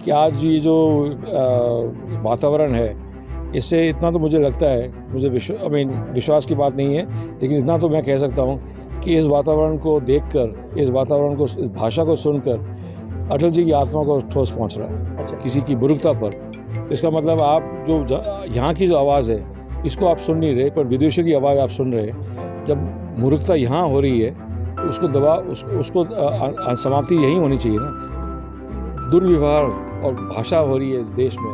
कि आज ये जो वातावरण है, इससे इतना तो मुझे लगता है, मुझे विश्वास की बात नहीं है, लेकिन इतना तो मैं कह सकता हूँ कि इस वातावरण को देखकर, इस वातावरण को, इस भाषा को सुनकर अटल जी की आत्मा को ठोस पहुँच रहा है। अच्छा। किसी की बुरुकता पर, तो इसका मतलब आप जो यहाँ की जो आवाज़ है इसको आप सुन नहीं रहे, पर विदेशियों की आवाज़ आप सुन रहे हैं। जब मूर्खता यहाँ हो रही है तो उसको उसको समाप्ति यही होनी चाहिए ना। दुर्व्यवहार और भाषा हो रही है इस देश में,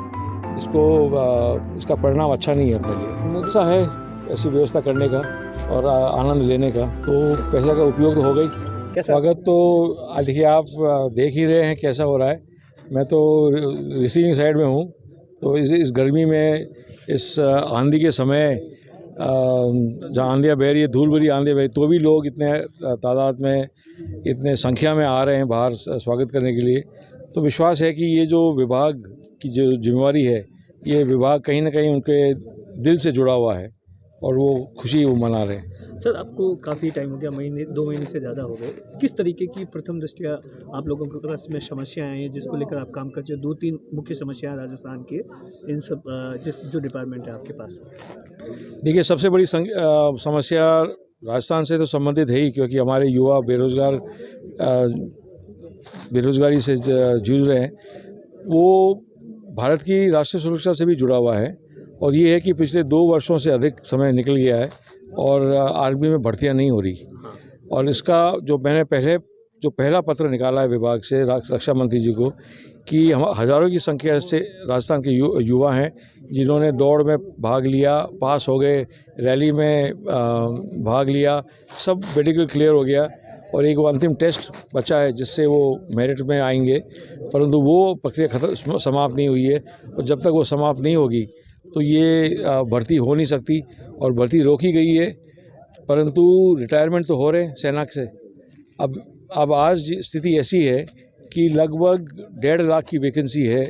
इसका परिणाम अच्छा नहीं है अपने लिए। ऐसा है ऐसी व्यवस्था करने का और आनंद लेने का, तो पैसे का उपयोग तो हो गई। स्वागत तो देखिए आप देख ही रहे हैं कैसा हो रहा है। मैं तो रिसीविंग साइड में हूँ, तो इस गर्मी में, इस आंधी के समय, जहाँ आंधियाँ बह रही है, धूल भरी आंधियाँ बह, तो भी लोग इतने तादाद में, इतने संख्या में आ रहे हैं बाहर स्वागत करने के लिए। तो विश्वास है कि ये जो विभाग की जो जिम्मेवारी है, ये विभाग कहीं ना कहीं उनके दिल से जुड़ा हुआ है और वो खुशी वो मना रहे हैं। सर, आपको काफ़ी टाइम हो गया, 2 महीने से ज़्यादा हो गए। किस तरीके की प्रथम दृष्टया आप लोगों के पास में समस्याएं हैं जिसको लेकर आप काम करते हैं? 2-3 मुख्य समस्याएं राजस्थान की, इन सब जो डिपार्टमेंट है आपके पास। देखिए, सबसे बड़ी समस्या राजस्थान से तो संबंधित है ही, क्योंकि हमारे युवा बेरोजगारी से जूझ रहे हैं। वो भारत की राष्ट्रीय सुरक्षा से भी जुड़ा हुआ है, और ये है कि पिछले 2 वर्षों से अधिक समय निकल गया है और आर्मी में भर्तियां नहीं हो रही। और इसका जो मैंने पहला पत्र निकाला है विभाग से रक्षा मंत्री जी को, कि हम हज़ारों की संख्या से राजस्थान के युवा हैं जिन्होंने दौड़ में भाग लिया, पास हो गए, रैली में भाग लिया, सब मेडिकल क्लियर हो गया, और एक वो अंतिम टेस्ट बचा है जिससे वो मेरिट में आएंगे, परंतु वो प्रक्रिया समाप्त नहीं हुई है। और जब तक वो समाप्त नहीं होगी तो ये भर्ती हो नहीं सकती, और भर्ती रोकी गई है, परंतु रिटायरमेंट तो हो रहे हैं सेना से। अब आज स्थिति ऐसी है कि लगभग 1.5 लाख की वैकेंसी है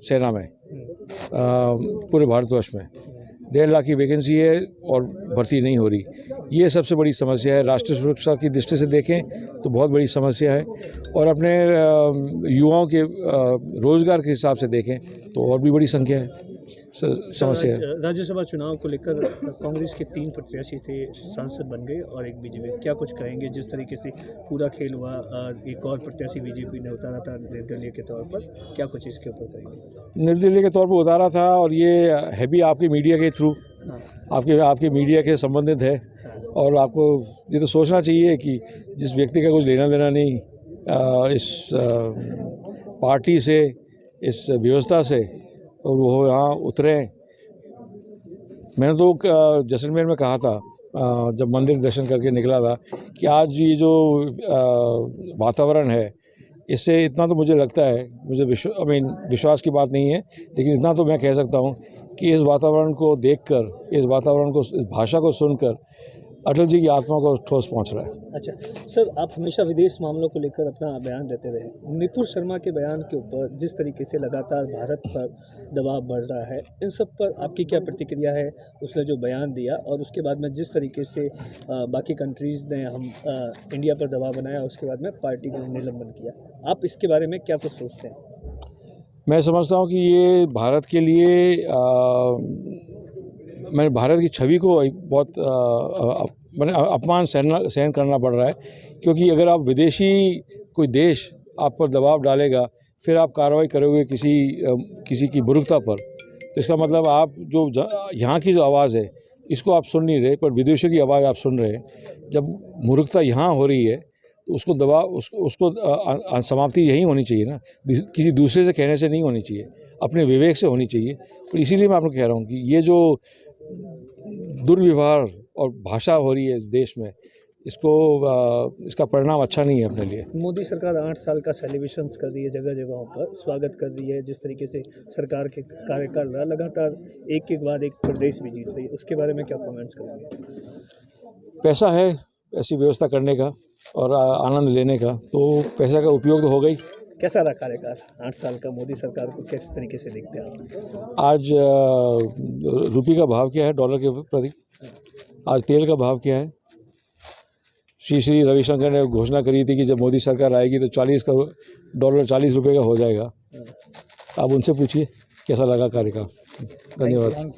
सेना में, पूरे भारतवर्ष में 1.5 लाख की वैकेंसी है और भर्ती नहीं हो रही। ये सबसे बड़ी समस्या है। राष्ट्रीय सुरक्षा की दृष्टि से देखें तो बहुत बड़ी समस्या है, और अपने युवाओं के रोजगार के हिसाब से देखें तो और भी बड़ी संख्या है, समस्या है। राज्यसभा चुनाव को लेकर कांग्रेस के 3 प्रत्याशी थे, सांसद बन गए और एक बीजेपी। क्या कुछ कहेंगे? जिस तरीके से पूरा खेल हुआ, एक और प्रत्याशी बीजेपी ने उतारा था निर्दलीय के तौर पर, क्या कुछ इसके ऊपर कहेंगे? निर्दलीय के तौर पर उतारा था, और ये है भी आपके मीडिया के थ्रू, आपके मीडिया के संबंधित है। और आपको ये तो सोचना चाहिए कि जिस व्यक्ति का कुछ लेना देना नहीं इस पार्टी से, इस व्यवस्था से, और वो यहाँ उतरे। मैंने तो जैसलमेर में कहा था, जब मंदिर दर्शन करके निकला था, कि आज ये जो वातावरण है, इससे इतना तो मुझे लगता है, मुझे विश्वास की बात नहीं है, लेकिन इतना तो मैं कह सकता हूँ कि इस वातावरण को देखकर, इस वातावरण को, इस भाषा को सुनकर अटल जी की आत्मा को ठोस पहुँच रहा है। अच्छा सर, आप हमेशा विदेश मामलों को लेकर अपना बयान देते रहे। निपुण शर्मा के बयान के ऊपर जिस तरीके से लगातार भारत पर दबाव बढ़ रहा है, इन सब पर आपकी क्या प्रतिक्रिया है? उसने जो बयान दिया और उसके बाद में जिस तरीके से बाकी कंट्रीज़ ने इंडिया पर दबाव बनाया, उसके बाद में पार्टी को निलंबन किया, आप इसके बारे में क्या कुछ सोचते हैं? मैं समझता हूँ कि ये भारत के लिए मैंने भारत की छवि को बहुत अपमान सहन करना पड़ रहा है, क्योंकि अगर आप विदेशी कोई देश आप पर दबाव डालेगा, फिर आप कार्रवाई करोगे किसी की बुरुकता पर, तो इसका मतलब आप जो यहाँ की जो आवाज़ है इसको आप सुन नहीं रहे, पर विदेशियों की आवाज़ आप सुन रहे हैं। जब मूर्खता यहाँ हो रही है तो उसको समाप्ति यही होनी चाहिए ना, किसी दूसरे से कहने से नहीं होनी चाहिए, अपने विवेक से होनी चाहिए। और इसीलिए मैं आपको कह रहा हूँ कि ये जो दुर्व्यवहार और भाषा हो रही है इस देश में, इसका परिणाम अच्छा नहीं है अपने लिए। मोदी सरकार 8 साल का सेलिब्रेशंस कर रही है, जगह जगहों पर स्वागत कर रही है, जिस तरीके से सरकार के कार्यकाल रहा, लगातार एक के बाद एक प्रदेश भी जीत रही है, उसके बारे में क्या कमेंट्स करेंगे? पैसा है ऐसी व्यवस्था करने का और आनंद लेने का, तो पैसा का उपयोग तो हो गई। कैसा रहा कार्यकाल 8 साल का? मोदी सरकार को किस तरीके से देखते हैं आप? आज रुपये का भाव क्या है डॉलर के प्रति? आज तेल का भाव क्या है? श्री रविशंकर ने घोषणा करी थी कि जब मोदी सरकार आएगी तो $40 का हो जाएगा। आप उनसे पूछिए कैसा लगा कार्यकाल। धन्यवाद।